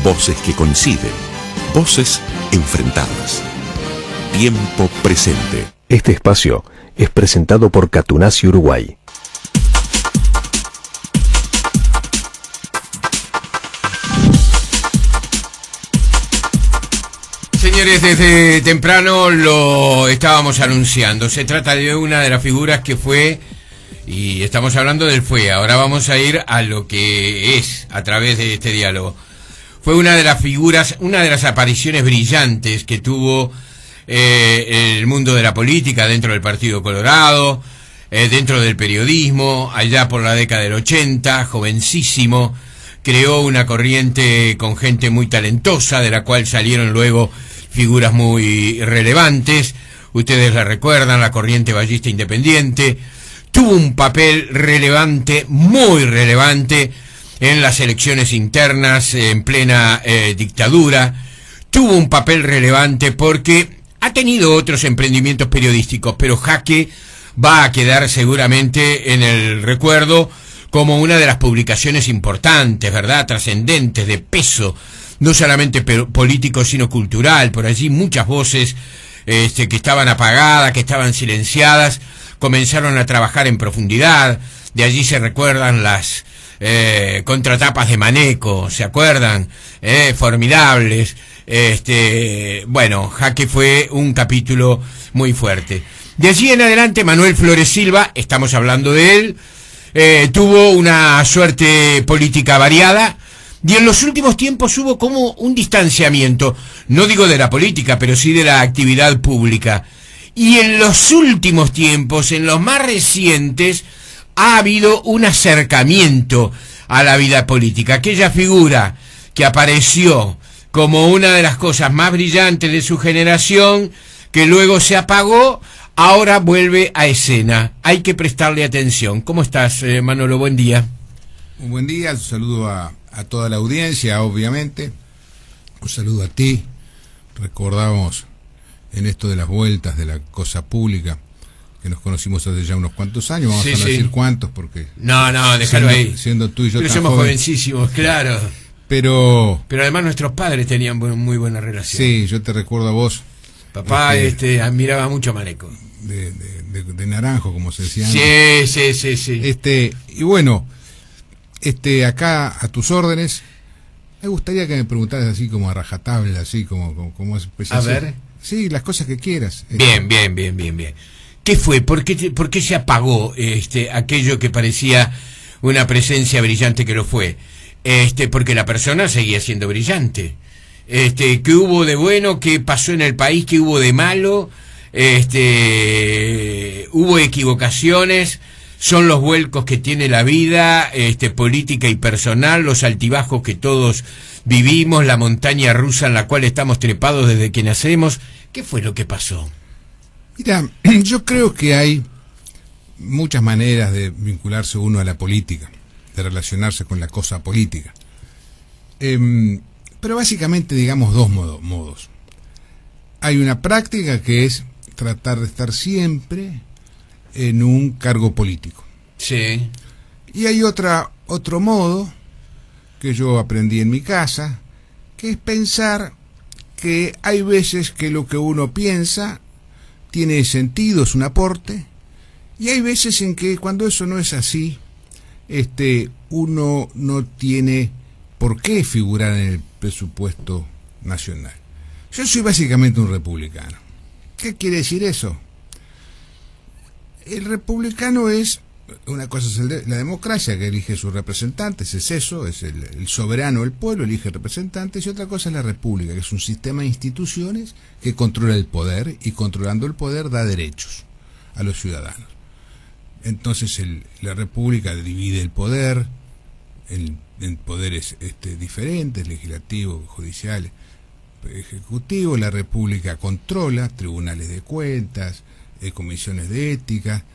Voces que coinciden, voces enfrentadas. Tiempo presente. Este espacio es presentado por Catunasi Uruguay. Señores, desde temprano lo estábamos anunciando. Se trata de una de las figuras que fue, y estamos hablando del fue. Ahora vamos a ir a lo que es a través de este diálogo. Fue una de las figuras, una de las apariciones brillantes que tuvo el mundo de la política dentro del Partido Colorado, dentro del periodismo, allá por la década del 80, jovencísimo, creó una corriente con gente muy talentosa, de la cual salieron luego figuras muy relevantes. Ustedes la recuerdan, la corriente ballista independiente. Tuvo un papel relevante, muy relevante, en las elecciones internas en plena dictadura. Tuvo un papel relevante porque ha tenido otros emprendimientos periodísticos, pero Jaque va a quedar seguramente en el recuerdo como una de las publicaciones importantes, ¿verdad?, trascendentes, de peso, no solamente político, sino cultural. Por allí muchas voces que estaban apagadas, que estaban silenciadas, comenzaron a trabajar en profundidad. De allí se recuerdan las contratapas de Maneco, ¿se acuerdan? Formidables. Bueno, Jaque fue un capítulo muy fuerte. De allí en adelante, Manuel Flores Silva, estamos hablando de él, tuvo una suerte política variada, y en los últimos tiempos hubo como un distanciamiento, no digo de la política, pero sí de la actividad pública. Y en los últimos tiempos, en los más recientes, ha habido un acercamiento a la vida política. Aquella figura que apareció como una de las cosas más brillantes de su generación, que luego se apagó, ahora vuelve a escena. Hay que prestarle atención. ¿Cómo estás, Manolo? Buen día. Un buen día, un saludo a toda la audiencia, obviamente. Un saludo a ti. Recordamos en esto de las vueltas de la cosa pública, que nos conocimos hace ya unos cuantos años. Vamos a no decir cuántos, porque... No, déjalo ahí. Siendo tú y yo pero tan somos joven, jovencísimos, claro. Pero además nuestros padres tenían muy buena relación. Sí, yo te recuerdo a vos. Papá admiraba mucho a Maneco. De naranjo, como se decía. Sí. Y bueno, acá a tus órdenes. Me gustaría que me preguntaras así como a rajatabla, así como a ver. Sí, las cosas que quieras. Bien. ¿Qué fue? ¿Por qué se apagó aquello que parecía una presencia brillante que lo fue? Porque la persona seguía siendo brillante. ¿Qué hubo de bueno? ¿Qué pasó en el país? ¿Qué hubo de malo? Hubo equivocaciones, son los vuelcos que tiene la vida, política y personal, los altibajos que todos vivimos, la montaña rusa en la cual estamos trepados desde que nacemos. ¿Qué fue lo que pasó? Mira, yo creo que hay muchas maneras de vincularse uno a la política, de relacionarse con la cosa política. Pero básicamente, digamos, dos modos. Hay una práctica que es tratar de estar siempre en un cargo político. Sí. Y hay otro modo que yo aprendí en mi casa, que es pensar que hay veces que lo que uno piensa tiene sentido, es un aporte, y hay veces en que cuando eso no es así, uno no tiene por qué figurar en el presupuesto nacional. Yo soy básicamente un republicano. ¿Qué quiere decir eso? El republicano es, una cosa es la democracia, que elige sus representantes, es eso, es el soberano, el pueblo elige representantes, y otra cosa es la república, que es un sistema de instituciones que controla el poder, y controlando el poder da derechos a los ciudadanos. Entonces la república divide el poder en poderes diferentes, legislativo, judicial, ejecutivo. La república controla tribunales de cuentas, comisiones de ética.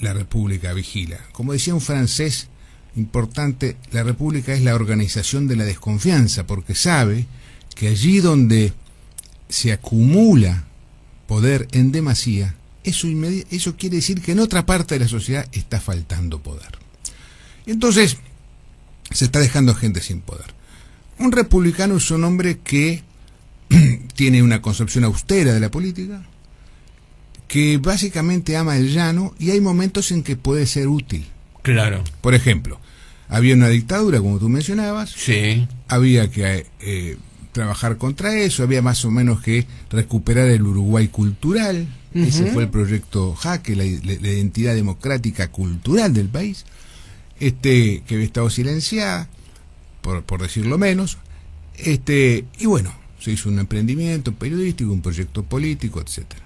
La república vigila. Como decía un francés importante, la república es la organización de la desconfianza, porque sabe que allí donde se acumula poder en demasía, eso quiere decir que en otra parte de la sociedad está faltando poder. Entonces se está dejando gente sin poder. Un republicano es un hombre que tiene una concepción austera de la política, que básicamente ama el llano, y hay momentos en que puede ser útil. Claro. Por ejemplo, había una dictadura, como tú mencionabas. Sí. Había que trabajar contra eso, había más o menos que recuperar el Uruguay cultural. Ese fue el proyecto Jaque, la identidad democrática cultural del país, que había estado silenciada, por decirlo menos. Y bueno, se hizo un emprendimiento periodístico, un proyecto político, etcétera.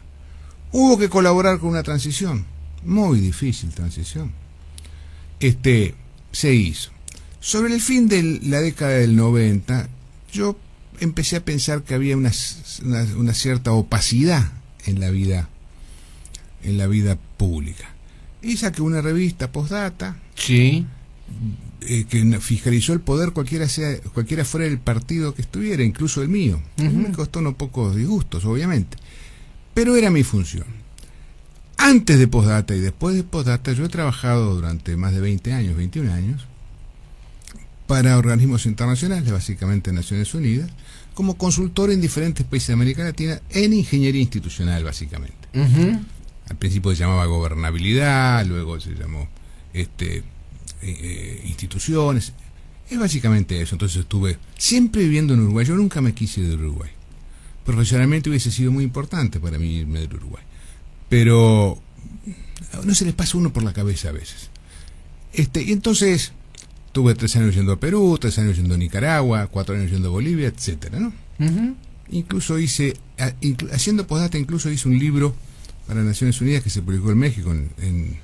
Hubo que colaborar con una transición, muy difícil transición. Se hizo. Sobre el fin de la década del 90, yo empecé a pensar que había una cierta opacidad en la vida pública. Y saqué una revista Postdata, Sí. que fiscalizó el poder cualquiera fuera el partido que estuviera, incluso el mío. Me costó unos pocos disgustos, obviamente, pero era mi función. Antes de Postdata y después de Postdata, yo he trabajado durante más de 20 años, 21 años, para organismos internacionales, básicamente Naciones Unidas, como consultor en diferentes países de América Latina en ingeniería institucional, básicamente. Al principio se llamaba gobernabilidad, luego se llamó instituciones. Es básicamente eso. Entonces estuve siempre viviendo en Uruguay. Yo nunca me quise ir de Uruguay. Profesionalmente hubiese sido muy importante para mí irme del Uruguay, pero no se les pasa uno por la cabeza a veces. Y entonces tuve 3 años yendo a Perú, 3 años yendo a Nicaragua, 4 años yendo a Bolivia, etcétera, ¿no? Incluso haciendo Postdata, incluso hice un libro para Naciones Unidas que se publicó en México en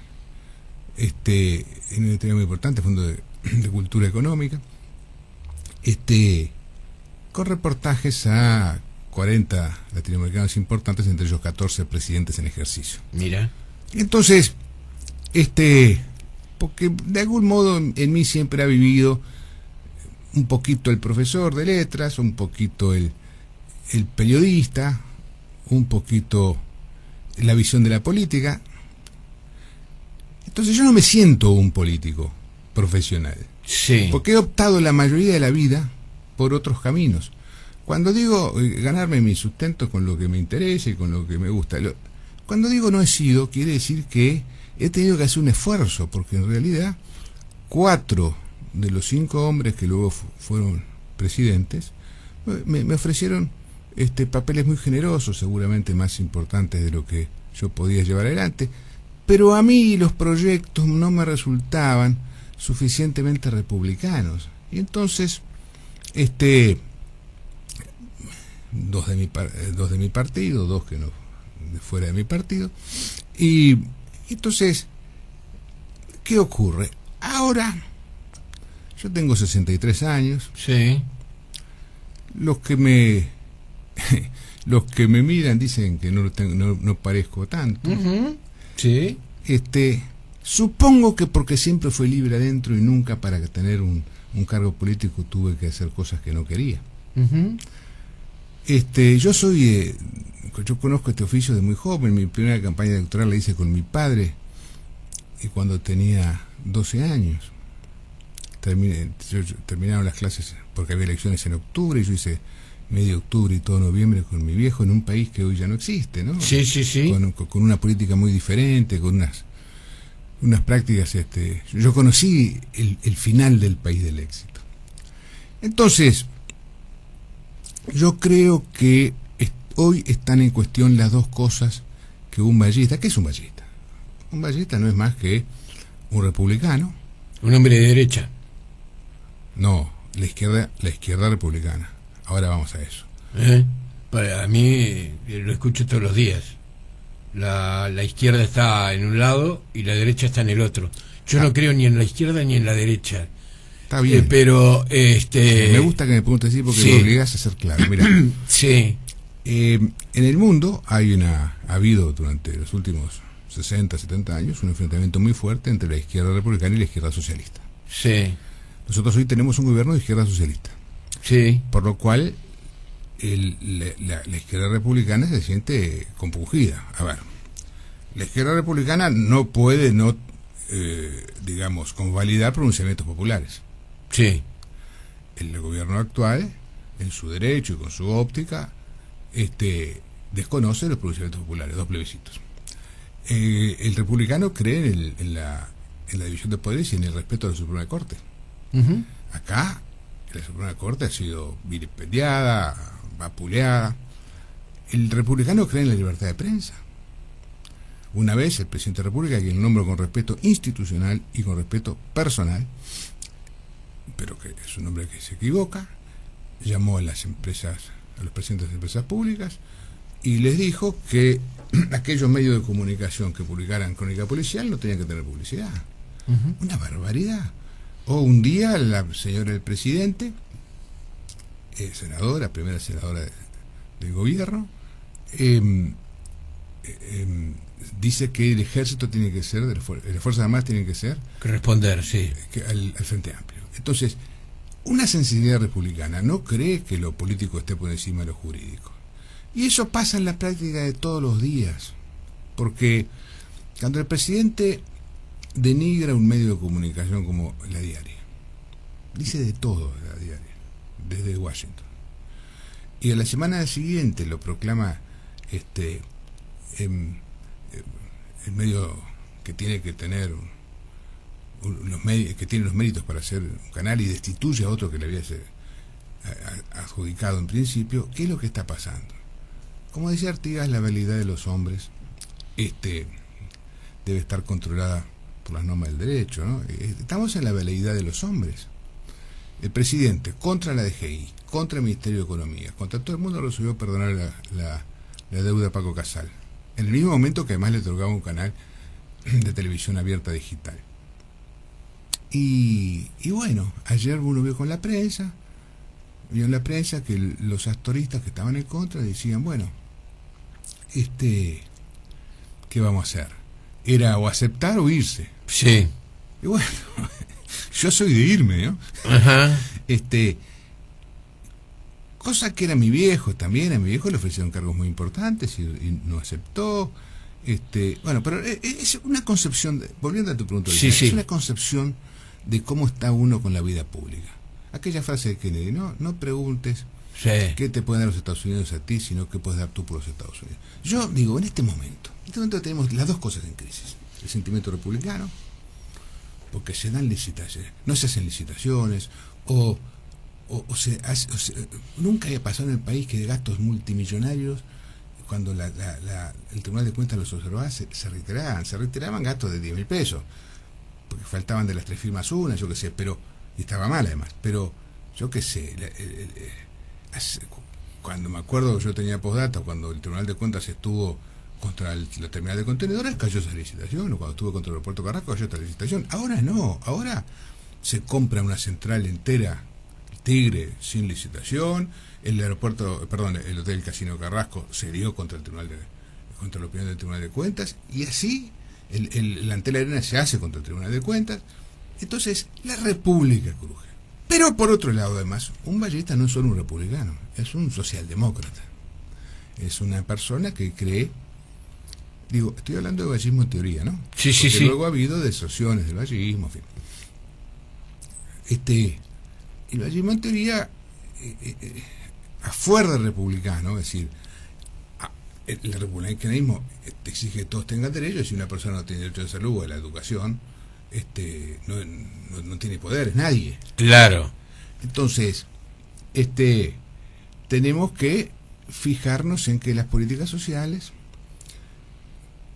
un editorial muy importante, Fondo de Cultura Económica, con reportajes a 40 latinoamericanos importantes, entre ellos 14 presidentes en ejercicio. Mira. Entonces, porque de algún modo en mí siempre ha vivido un poquito el profesor de letras, un poquito el periodista, un poquito la visión de la política. Entonces yo no me siento un político profesional, Sí. porque he optado la mayoría de la vida por otros caminos. Cuando digo ganarme mi sustento con lo que me interesa y con lo que me gusta, cuando digo no he sido, quiere decir que he tenido que hacer un esfuerzo, porque en realidad 4 de los 5 hombres que luego fueron presidentes me ofrecieron papeles muy generosos, seguramente más importantes de lo que yo podía llevar adelante, pero a mí los proyectos no me resultaban suficientemente republicanos. Y entonces, 2 de mi partido, 2 que no de fuera de mi partido, y entonces, ¿qué ocurre? Ahora, yo tengo 63 años. Sí. Los que me miran dicen que no parezco tanto. Sí. Supongo que porque siempre fui libre adentro y nunca para tener un cargo político tuve que hacer cosas que no quería. Yo conozco este oficio de muy joven. Mi primera campaña electoral la hice con mi padre y cuando tenía 12 años. Terminaron las clases porque había elecciones en octubre y yo hice medio octubre y todo noviembre con mi viejo en un país que hoy ya no existe, ¿no? Sí, sí, sí. Con una política muy diferente, con unas prácticas. Yo conocí el final del país del éxito. Entonces, yo creo que hoy están en cuestión las dos cosas que un vallista. ¿Qué es un vallista? Un vallista no es más que un republicano. Un hombre de derecha. No, la izquierda republicana. Ahora vamos a eso. Para mí, lo escucho todos los días. La izquierda está en un lado y la derecha está en el otro. Yo no creo ni en la izquierda ni en la derecha. Está bien. Pero, me gusta que me preguntes así porque sí. me obligas a ser claro. Mira, sí. En el mundo ha habido durante los últimos 60, 70 años un enfrentamiento muy fuerte entre la izquierda republicana y la izquierda socialista. Sí. Nosotros hoy tenemos un gobierno de izquierda socialista. Sí. Por lo cual la izquierda republicana se siente compungida. A ver, la izquierda republicana no puede convalidar pronunciamientos populares. Sí. El gobierno gobierno actual, en su derecho y con su óptica, desconoce los pronunciamientos populares, 2 plebiscitos. El republicano cree en la división de poderes y en el respeto a la Suprema Corte. Acá, la Suprema Corte ha sido vilipendiada, vapuleada. El republicano cree en la libertad de prensa. Una vez el presidente de la República, quien nombra con respeto institucional y con respeto personal, pero que es un hombre que se equivoca, llamó a las empresas, a los presidentes de empresas públicas, y les dijo que aquellos medios de comunicación que publicaran crónica policial no tenían que tener publicidad. Una barbaridad. O un día la señora del presidente, senadora, primera senadora del gobierno, dice que el ejército tiene que ser, las Fuerzas Armadas tienen que ser responder, sí, al Frente Amplio. Entonces, una sensibilidad republicana no cree que lo político esté por encima de lo jurídico. Y eso pasa en la práctica de todos los días. Porque cuando el presidente denigra un medio de comunicación como La Diaria, dice de todo La Diaria, desde Washington, y a la semana siguiente lo proclama el medio que tiene que tener que tiene los méritos para hacer un canal, y destituye a otro que le había adjudicado en principio. ¿Qué es lo que está pasando? Como decía Artigas, la validad de los hombres debe estar controlada por las normas del derecho, ¿no? Estamos en la veleidad de los hombres. El presidente, contra la DGI, contra el Ministerio de Economía, contra todo el mundo, resolvió perdonar la deuda a Paco Casal, en el mismo momento que además le otorgaba un canal de televisión abierta digital. Y bueno, ayer uno vio en la prensa que los actoristas que estaban en contra decían, bueno, ¿qué vamos a hacer? Era o aceptar o irse. Sí. Y bueno, yo soy de irme, ¿no? Ajá. Cosa que era mi viejo también. A mi viejo le ofrecieron cargos muy importantes y no aceptó. Bueno, pero es una concepción, volviendo a tu pregunta, sí, es una concepción de cómo está uno con la vida pública. Aquella frase de Kennedy, no preguntes qué te pueden dar los Estados Unidos a ti, sino qué puedes dar tú por los Estados Unidos. Yo digo, en este momento tenemos las dos cosas en crisis. El sentimiento republicano, porque se dan licitaciones, no se hacen licitaciones, nunca había pasado en el país que de gastos multimillonarios, cuando el Tribunal de Cuentas los observaba, se retiraban gastos de 10.000 pesos, porque faltaban de las 3 firmas una, yo qué sé, y estaba mal además, pero yo qué sé, cuando me acuerdo que yo tenía postdata, cuando el Tribunal de Cuentas estuvo contra la terminal de contenedores, cayó esa licitación, o cuando estuvo contra el aeropuerto Carrasco, cayó esta licitación. Ahora no, ahora se compra una central entera, Tigre, sin licitación. El Hotel Casino Carrasco se dio contra la opinión del Tribunal de Cuentas, y así la Antel Arena se hace contra el Tribunal de Cuentas. Entonces la República cruje. Pero por otro lado, además, un vallista no es solo un republicano, es un socialdemócrata, es una persona que cree, estoy hablando de vallismo en teoría, ¿no? Sí, porque sí. Luego ha habido deserciones del vallismo, en fin. El vallismo en teoría, afuera del republicano, es decir, el republicanismo exige que todos tengan derechos, y si una persona no tiene derecho a la salud o a la educación, no tiene poderes, nadie. Claro. Entonces, tenemos que fijarnos en que las políticas sociales,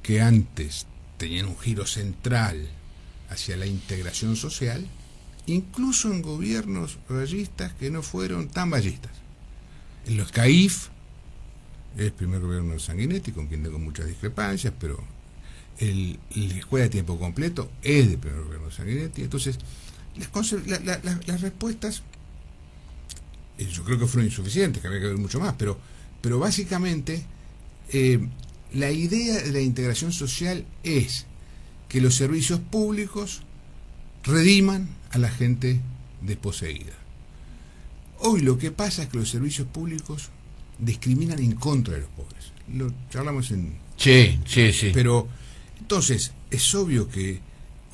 que antes tenían un giro central hacia la integración social, incluso en gobiernos vallistas que no fueron tan vallistas. En los CAIF, el primer gobierno de Sanguinetti, con quien tengo muchas discrepancias, pero la escuela de tiempo completo es del primer gobierno de Sanguinetti. Entonces, las respuestas, yo creo que fueron insuficientes, que había que ver mucho más, pero básicamente la idea de la integración social es que los servicios públicos rediman a la gente desposeída. Hoy lo que pasa es que los servicios públicos discriminan en contra de los pobres. Lo charlamos en... Sí. Pero, entonces, es obvio que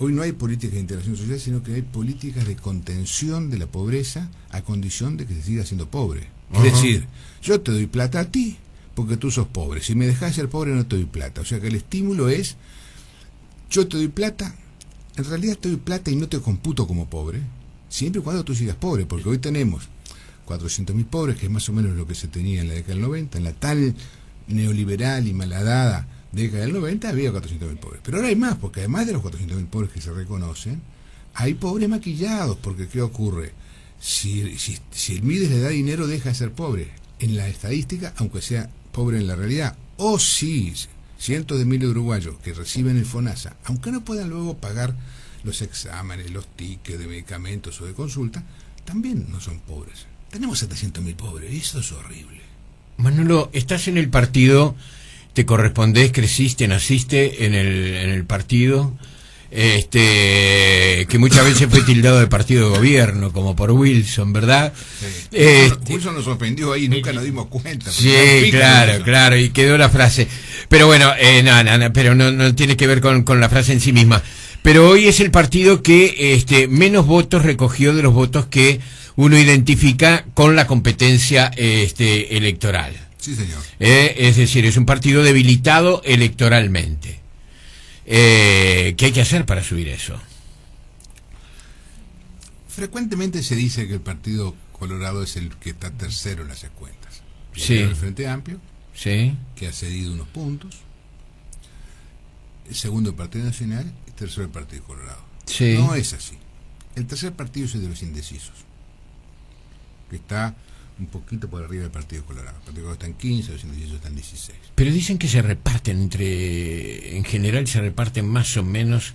Hoy no hay políticas de integración social, sino que hay políticas de contención de la pobreza a condición de que se siga siendo pobre. Es decir, yo te doy plata a ti porque tú sos pobre. Si me dejas ser pobre no te doy plata. O sea que el estímulo es, yo te doy plata, en realidad te doy plata y no te computo como pobre, siempre y cuando tú sigas pobre, porque hoy tenemos 400.000 pobres, que es más o menos lo que se tenía en la década del 90, en la tal neoliberal y malhadada década del 90 había 400.000 pobres. Pero ahora hay más, porque además de los 400.000 pobres que se reconocen, hay pobres maquillados, porque ¿qué ocurre? Si el Mides le da dinero, deja de ser pobre en la estadística, aunque sea pobre en la realidad. O si cientos de miles de uruguayos que reciben el FONASA, aunque no puedan luego pagar los exámenes, los tickets de medicamentos o de consulta, también no son pobres. Tenemos 700.000 pobres, y eso es horrible. Manolo, estás en el partido, te correspondés, creciste, naciste en el partido, que muchas veces fue tildado de partido de gobierno, como por Wilson, ¿verdad? Sí. Wilson nos sorprendió ahí, nunca nos dimos cuenta. Sí, claro, y quedó la frase. Pero bueno, pero no tiene que ver con la frase en sí misma. Pero hoy es el partido que menos votos recogió de los votos que uno identifica con la competencia electoral. Sí, señor. Es decir, es un partido debilitado electoralmente. ¿Qué hay que hacer para subir eso? Frecuentemente se dice que el Partido Colorado es el que está tercero en las cuentas. Sí. El Frente Amplio, Sí. que ha cedido unos puntos. El segundo, el Partido Nacional. Y tercero, el Partido Colorado. Sí. No es así. El tercer partido es el de los indecisos, que está un poquito por arriba del Partido Colorado. El Partido Colorado está en 15, los indecisos están en 16. Pero dicen que se reparten en general se reparten más o menos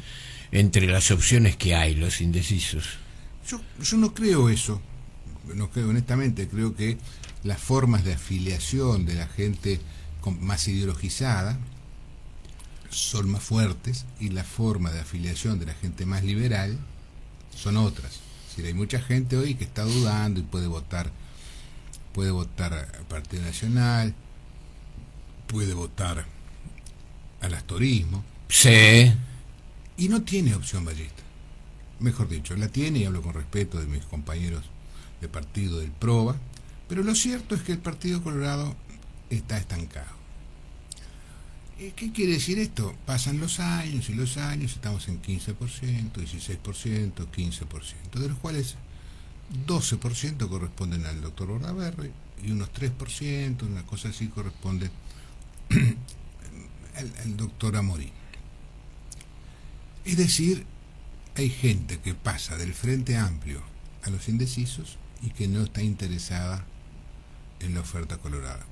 entre las opciones que hay, los indecisos. Yo no creo eso, no creo honestamente, creo que las formas de afiliación de la gente más ideologizada son más fuertes y la forma de afiliación de la gente más liberal son otras. Es decir, hay mucha gente hoy que está dudando y puede votar al Partido Nacional, puede votar al astorismo. Sí. Y no tiene opción ballista. Mejor dicho, la tiene, y hablo con respeto de mis compañeros de partido del PROVA, pero lo cierto es que el Partido Colorado está estancado. ¿Qué quiere decir esto? Pasan los años y los años, estamos en 15%, 16%, 15%, de los cuales 12% corresponden al doctor Bordaberry y unos 3%, una cosa así, corresponde al doctor Amorín. Es decir, hay gente que pasa del Frente Amplio a los indecisos y que no está interesada en la oferta colorada.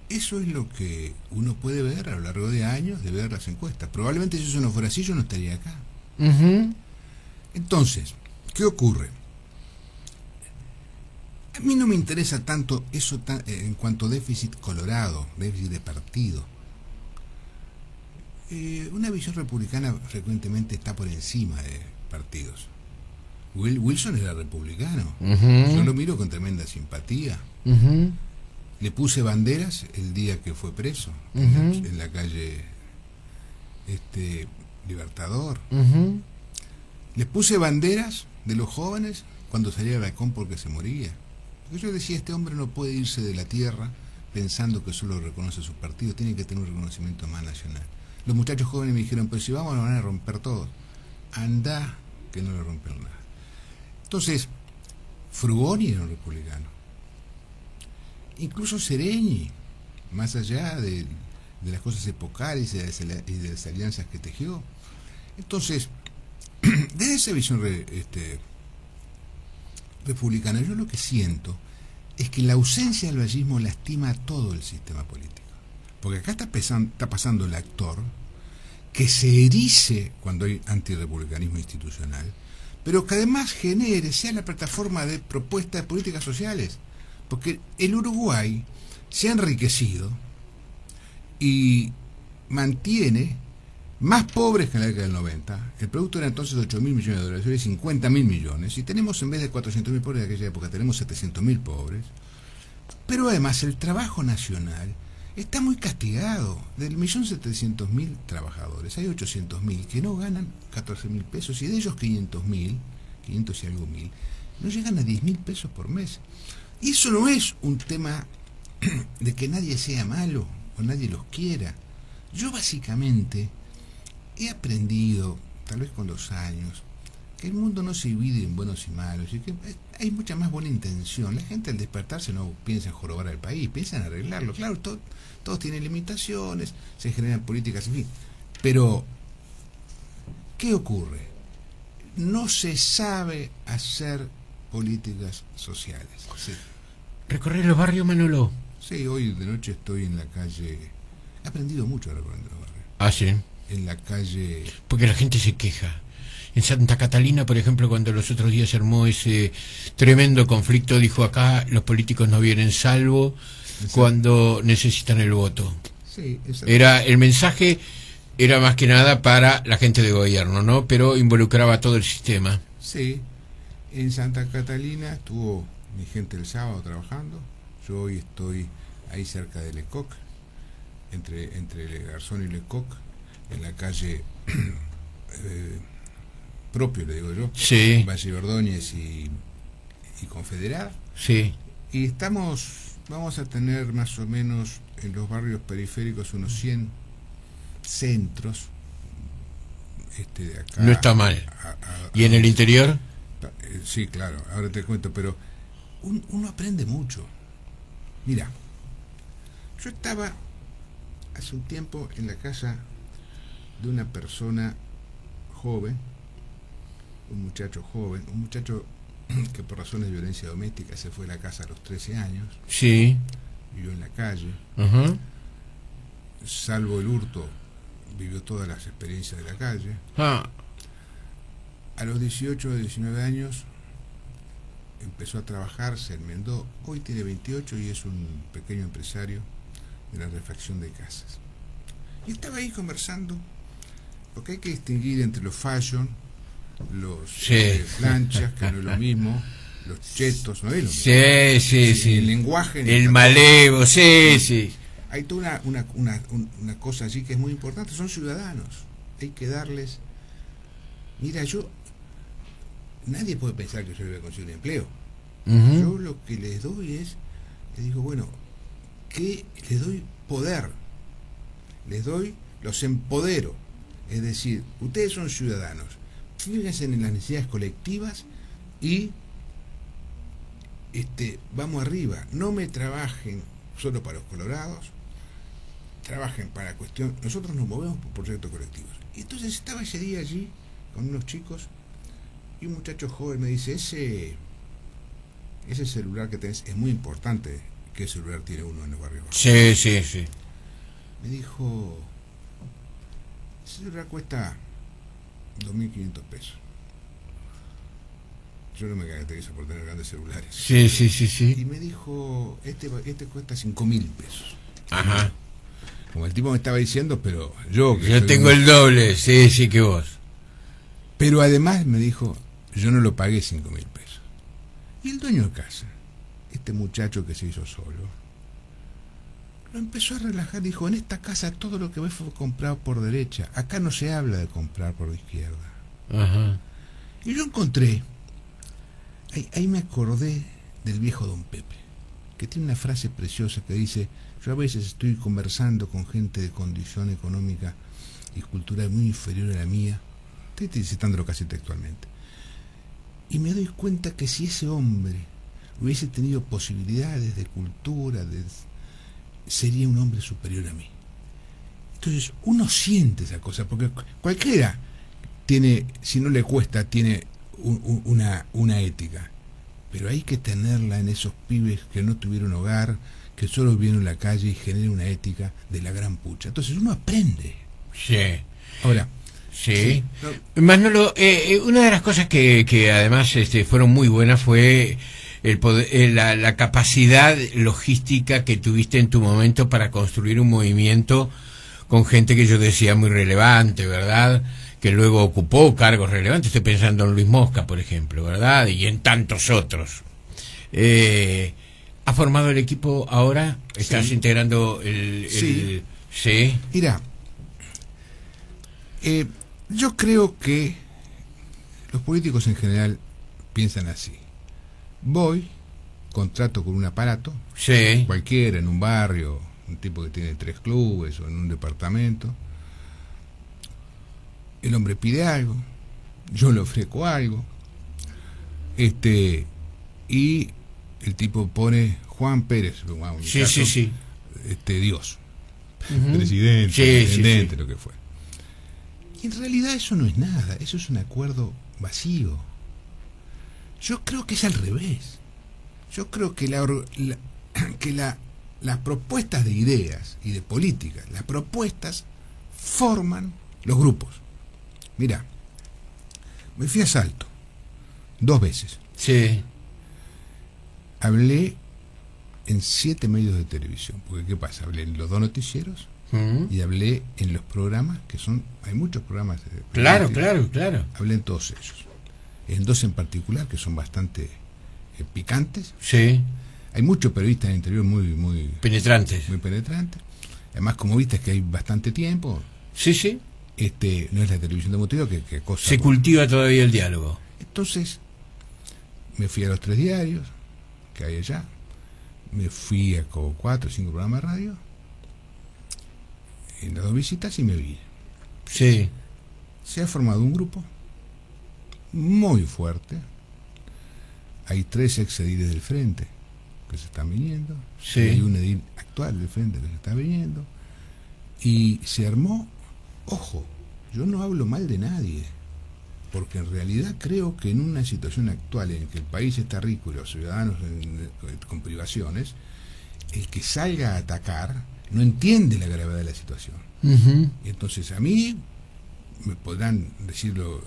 Eso es lo que uno puede ver a lo largo de años de ver las encuestas. Probablemente si eso no fuera así, yo no estaría acá. Entonces, ¿qué ocurre? A mí no me interesa tanto eso en cuanto a déficit colorado, déficit de partido. Una visión republicana frecuentemente está por encima de partidos. Wilson era republicano. Yo lo miro con tremenda simpatía. Le puse banderas el día que fue preso en la calle Libertador. Le puse banderas de los jóvenes cuando salía al balcón porque se moría. Porque yo decía, este hombre no puede irse de la tierra pensando que solo reconoce su partido, tiene que tener un reconocimiento más nacional. Los muchachos jóvenes me dijeron, pero si vamos nos van a romper todo. Anda, que no le rompen nada. Entonces, Frugoni era un republicano. Incluso Sereñi, más allá de las cosas epocales y de las alianzas que tejió. Entonces, desde esa visión republicana, yo lo que siento es que la ausencia del vallismo lastima a todo el sistema político. Porque acá está pasando el actor que se erice cuando hay antirrepublicanismo institucional, pero que además sea la plataforma de propuestas de políticas sociales. Porque el Uruguay se ha enriquecido y mantiene más pobres que en la década del 90. El producto era entonces 8.000 millones de dólares, hoy es 50.000 millones. Y tenemos, en vez de 400.000 pobres de aquella época, tenemos 700.000 pobres. Pero además el trabajo nacional está muy castigado. Del 1.700.000 trabajadores, hay 800.000 que no ganan 14.000 pesos, y de ellos 500.000, 500 y algo mil, no llegan a 10.000 pesos por mes. Y eso no es un tema de que nadie sea malo o nadie los quiera. Yo básicamente he aprendido, tal vez con los años, que el mundo no se divide en buenos y malos, y que hay mucha más buena intención. La gente al despertarse no piensa en jorobar al país, piensa en arreglarlo. Claro, todos tienen limitaciones, se generan políticas, en fin. Pero, ¿qué ocurre? No se sabe hacer políticas sociales. Sí. ¿Recorrer los barrios, Manolo? Sí, hoy de noche estoy en la calle. He aprendido mucho a recorrer los barrios. Ah, sí. En la calle. Porque la gente se queja. En Santa Catalina, por ejemplo, cuando los otros días se armó ese tremendo conflicto, dijo: acá los políticos no vienen salvo cuando necesitan el voto. Sí, era el mensaje, era más que nada para la gente de gobierno, ¿no? Pero involucraba a todo el sistema. Sí, en Santa Catalina estuvo mi gente el sábado trabajando. Yo hoy estoy ahí cerca de Lecoq, entre Garzón y Lecoq, en la calle propio, le digo yo, sí. Valle Ordóñez y Confederal. Sí. Y vamos a tener más o menos en los barrios periféricos unos 100 centros. De acá, no está mal. ¿Y en el interior? Sí, claro, ahora te cuento, pero uno aprende mucho. Mira, yo estaba hace un tiempo en la casa de una persona joven, un muchacho que por razones de violencia doméstica se fue de la casa a los 13 años. Sí. Vivió en la calle. Uh-huh. Salvo el hurto, vivió todas las experiencias de la calle. Ah. A los 18 o 19 años empezó a trabajar, se enmendó. Hoy tiene 28 y es un pequeño empresario de la refacción de casas. Y estaba ahí conversando, porque hay que distinguir entre los fashion, los planchas, que no es lo mismo, los chetos, no es lo mismo. Sí. El lenguaje, el malevo, sí. Hay toda una cosa allí que es muy importante. Son ciudadanos, hay que darles. Mira, nadie puede pensar que yo le voy a conseguir un empleo. Uh-huh. Yo lo que les doy les digo, bueno, que les doy poder, los empodero. Es decir, ustedes son ciudadanos, fíjense en las necesidades colectivas y vamos arriba. No me trabajen solo para los colorados, trabajen para cuestión. Nosotros nos movemos por proyectos colectivos. Y entonces estaba ese día allí con unos chicos y un muchacho joven me dice: ese celular que tenés es muy importante. ¿Qué celular tiene uno en los barrios? Sí. Me dijo: ese celular cuesta 2.500 pesos. Yo no me caracterizo por tener grandes celulares. Sí. Y me dijo: este cuesta 5.000 pesos. Ajá. Como el tipo me estaba diciendo, pero yo tengo el doble, sí que vos. Pero además me dijo: yo no lo pagué 5.000 pesos. Y el dueño de casa, este muchacho que se hizo solo, lo empezó a relajar. Dijo: en esta casa todo lo que ves fue comprado por derecha. Acá no se habla de comprar por izquierda. Ajá. Y yo encontré, ahí me acordé del viejo Don Pepe, que tiene una frase preciosa que dice: yo a veces estoy conversando con gente de condición económica y cultural muy inferior a la mía. Estoy citándolo casi textualmente. Y me doy cuenta que si ese hombre hubiese tenido posibilidades de cultura, sería un hombre superior a mí. Entonces uno siente esa cosa, porque cualquiera tiene, si no le cuesta, tiene una ética. Pero hay que tenerla en esos pibes que no tuvieron hogar, que solo vivieron en la calle y generan una ética de la gran pucha. Entonces uno aprende. Sí. Ahora, sí. Manolo, una de las cosas que además fueron muy buenas fue el poder, la capacidad logística que tuviste en tu momento para construir un movimiento con gente que yo decía muy relevante, ¿verdad? Que luego ocupó cargos relevantes. Estoy pensando en Luis Mosca, por ejemplo, ¿verdad? Y en tantos otros. ¿Has formado el equipo ahora? ¿Estás integrando el... Sí. Sí. Mira, yo creo que los políticos en general piensan así. Voy, contrato con un aparato, Sí. cualquiera, en un barrio, un tipo que tiene 3 clubes o en un departamento. El hombre pide algo, yo le ofrezco algo, y el tipo pone Juan Pérez, en mi caso, Sí. Dios, Ujú. presidente, Sí, intendente, sí. lo que fue. Y en realidad eso no es nada, eso es un acuerdo vacío. Yo creo que es al revés. Yo creo que las propuestas de ideas y de política, las propuestas forman los grupos. Mira, me fui a Salto 2 veces. Sí. Hablé en 7 medios de televisión, porque ¿qué pasa? Hablé en los 2 noticieros Ujú. y hablé en los programas, que son, hay muchos programas. Claro. Hablé en todos ellos. En 2 en particular, que son bastante picantes. Sí. Hay muchos periodistas en el interior muy Penetrantes. penetrantes. Además, como viste, es que hay bastante tiempo. Sí. No es la televisión de Montevideo que cosa. Se cultiva todavía el diálogo. Entonces, me fui a los 3 diarios que hay allá. Me fui a como 4 o 5 programas de radio. En las 2 visitas y me vine. Sí. Se ha formado un grupo muy fuerte. Hay 3 ex-ediles del Frente que se están viniendo. Sí. Hay un edil actual del Frente que se está viniendo. Y se armó, ojo, yo no hablo mal de nadie, porque en realidad creo que en una situación actual en que el país está rico y los ciudadanos con privaciones, el que salga a atacar no entiende la gravedad de la situación. Ujú. Entonces a mí me podrán decirlo,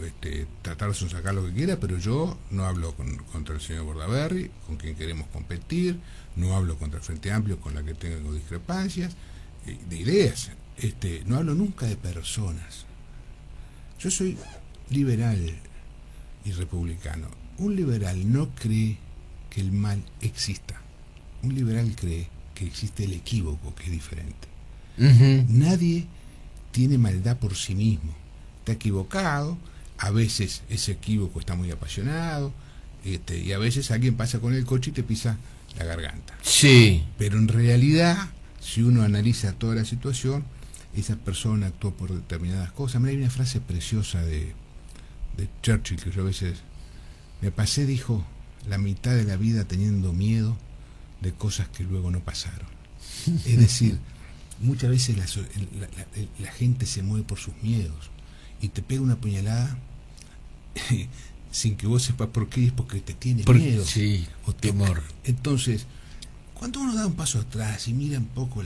tratar de sacar lo que quiera, pero yo no hablo contra el señor Bordaberry, con quien queremos competir, no hablo contra el Frente Amplio, con la que tengo discrepancias de ideas, no hablo nunca de personas. Yo soy liberal y republicano. Un liberal no cree que el mal exista. Un liberal cree que existe el equívoco, que es diferente. Ujú. Nadie tiene maldad por sí mismo. Está equivocado, a veces ese equívoco está muy apasionado, y a veces alguien pasa con el coche y te pisa la garganta. Sí. Pero en realidad, si uno analiza toda la situación, esa persona actuó por determinadas cosas. Mira, hay una frase preciosa de Churchill que yo a veces me pasé, dijo, la mitad de la vida teniendo miedo de cosas que luego no pasaron. Es decir, muchas veces la gente se mueve por sus miedos y te pega una puñalada sin que vos sepas por qué, es porque te tiene miedo. Sí, o temor. Entonces, cuando uno da un paso atrás y mira un poco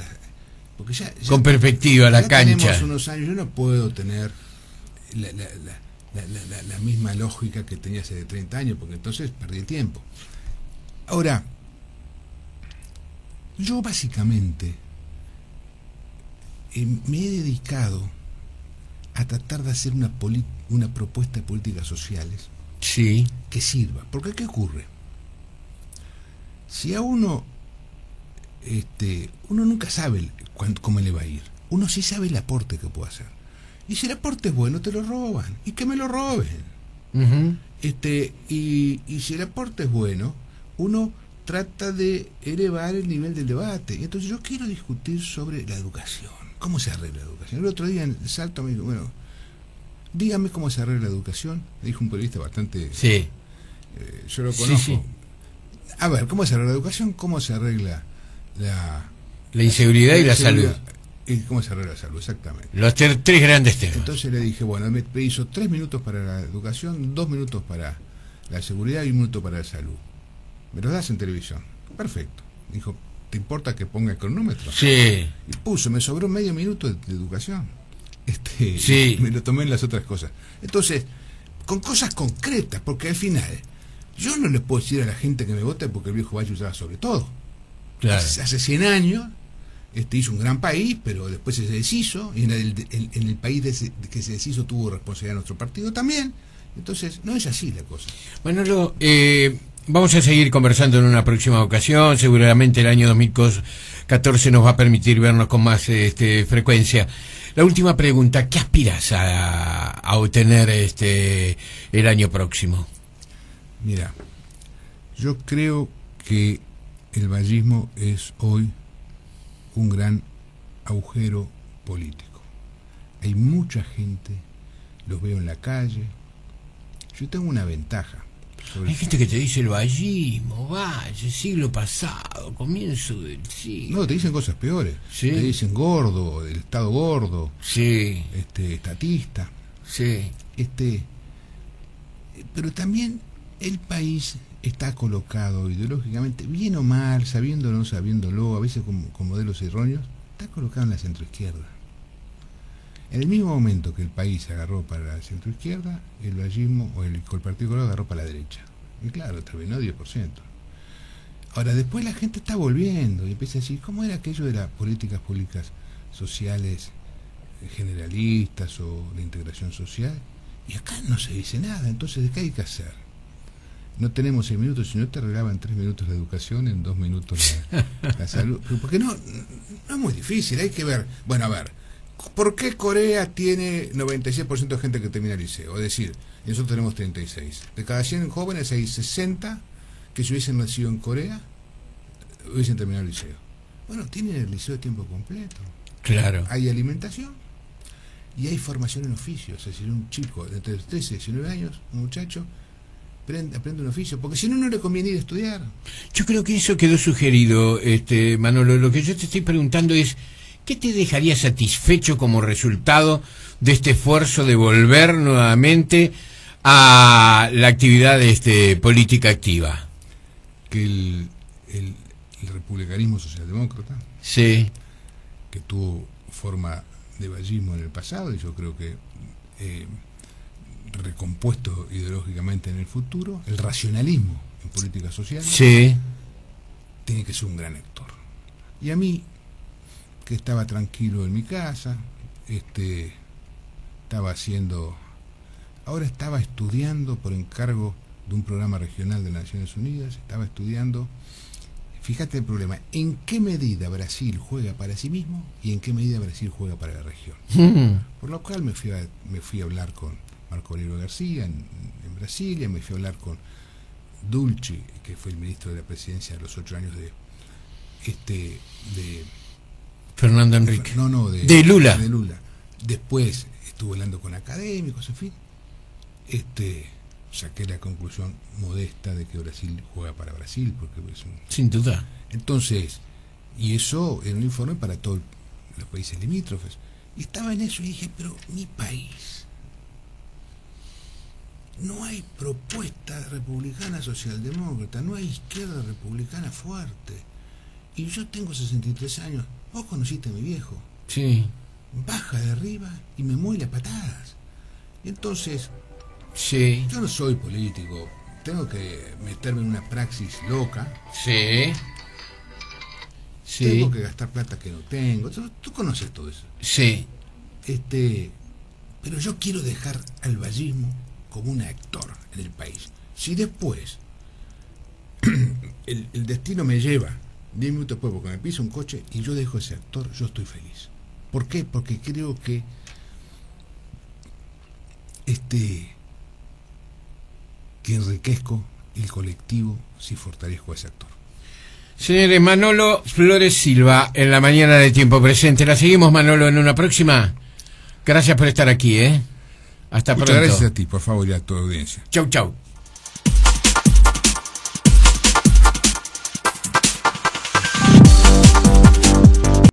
porque ya Con perspectiva, la ya cancha. tenemos unos años, yo no puedo tener la misma lógica que tenía hace 30 años, porque entonces perdí el tiempo. Ahora, yo básicamente me he dedicado a tratar de hacer una propuesta de políticas sociales Sí. que sirva. Porque ¿qué ocurre? Si a uno nunca sabe cómo le va a ir. Uno sí sabe el aporte que puede hacer. Y si el aporte es bueno, te lo roban. Y que me lo roben. Ujú. Y si el aporte es bueno, uno trata de elevar el nivel del debate. Entonces yo quiero discutir sobre la educación. ¿Cómo se arregla la educación? El otro día en el Salto me dijo, bueno, dígame cómo se arregla la educación. Me dijo un periodista bastante... Sí. yo lo conozco. Sí. A ver, ¿cómo se arregla la educación? ¿Cómo se arregla La inseguridad y la salud. ¿Y cómo se arregla la salud? Exactamente. Los 3 grandes temas. Entonces le dije, bueno, me hizo 3 minutos para la educación, 2 minutos para la seguridad y 1 minuto para la salud. ¿Me los das en televisión? Perfecto. Dijo, ¿te importa que ponga el cronómetro? Sí. Y me sobró medio minuto de educación. Sí. Me lo tomé en las otras cosas. Entonces, con cosas concretas, porque al final, yo no le puedo decir a la gente que me vote porque el viejo Valle usaba sobre todo. Claro. Hace 100 años hizo un gran país, pero después se deshizo, y en el país que se deshizo tuvo responsabilidad nuestro partido también. Entonces, no es así la cosa. Bueno, vamos a seguir conversando en una próxima ocasión. Seguramente el año 2014 nos va a permitir vernos con más frecuencia. La última pregunta, ¿qué aspiras a obtener el año próximo? Mira, yo creo que el vallismo es hoy un gran agujero político. Hay mucha gente, los veo en la calle. Yo tengo una ventaja. Hay gente que te dice el vallismo, vaya, siglo pasado, comienzo del siglo. No, te dicen cosas peores. ¿Sí? Te dicen gordo, el Estado gordo. Sí. Estatista. Sí. Pero también el país está colocado ideológicamente, bien o mal, sabiéndolo o no sabiéndolo, a veces con modelos erróneos, está colocado en la centroizquierda. En el mismo momento que el país agarró para la centroizquierda, el vallismo o el Partido Colorado agarró para la derecha. Y claro, terminó 10%. Ahora, después la gente está volviendo y empieza a decir, ¿cómo era aquello de las políticas públicas sociales generalistas o de integración social? Y acá no se dice nada. Entonces, ¿de qué hay que hacer? No tenemos 6 minutos, si no te arreglaban 3 minutos la educación, en 2 minutos la salud. Porque no es muy difícil, hay que ver. Bueno, a ver, ¿por qué Corea tiene 96% de gente que termina el liceo? Es decir, nosotros tenemos 36. De cada 100 jóvenes hay 60 que si hubiesen nacido en Corea, hubiesen terminado el liceo. Bueno, tienen el liceo de tiempo completo. Claro. Hay alimentación y hay formación en oficios. Es decir, un chico de 13, 19 años, un muchacho, aprende un oficio, porque si no, no le conviene ir a estudiar. Yo creo que eso quedó sugerido, Manolo. Lo que yo te estoy preguntando es, ¿qué te dejaría satisfecho como resultado de este esfuerzo de volver nuevamente a la actividad política activa? Que el republicanismo socialdemócrata, sí, que tuvo forma de vallismo en el pasado, y yo creo que recompuesto ideológicamente en el futuro, el racionalismo en política social, sí, tiene que ser un gran actor. Y a mí, que estaba tranquilo en mi casa, ahora estaba estudiando por encargo de un programa regional de Naciones Unidas, estaba estudiando, fíjate el problema, en qué medida Brasil juega para sí mismo y en qué medida Brasil juega para la región. Por lo cual me fui a hablar con Marco Aurelio García en Brasilia, me fui a hablar con Dulci, que fue el ministro de la presidencia de los 8 años de Fernando Henrique. De Lula. De Lula. Después estuve hablando con académicos, en fin. Saqué la conclusión modesta de que Brasil juega para Brasil, porque es sin duda. Entonces, y eso era un informe para todos los países limítrofes. Y estaba en eso y dije, pero mi país, no hay propuesta republicana socialdemócrata, no hay izquierda republicana fuerte. Y yo tengo 63 años, vos conociste a mi viejo. Sí. Baja de arriba y me muele a patadas. Y entonces, sí, yo no soy político, tengo que meterme en una praxis loca. Sí. Sí. Tengo que gastar plata que no tengo. Tú conoces todo eso. Sí. Pero yo quiero dejar al vallismo como un actor en el país. Si después el destino me lleva 10 minutos después porque me pisa un coche y yo dejo ese actor, yo estoy feliz. ¿Por qué? Porque creo que que enriquezco el colectivo si fortalezco a ese actor. Señores, Manolo Flores Silva en la mañana de Tiempo Presente. La seguimos, Manolo, en una próxima. Gracias por estar aquí, Hasta Muchas pronto. gracias a ti, por favor, y a tu audiencia. Chau, chau.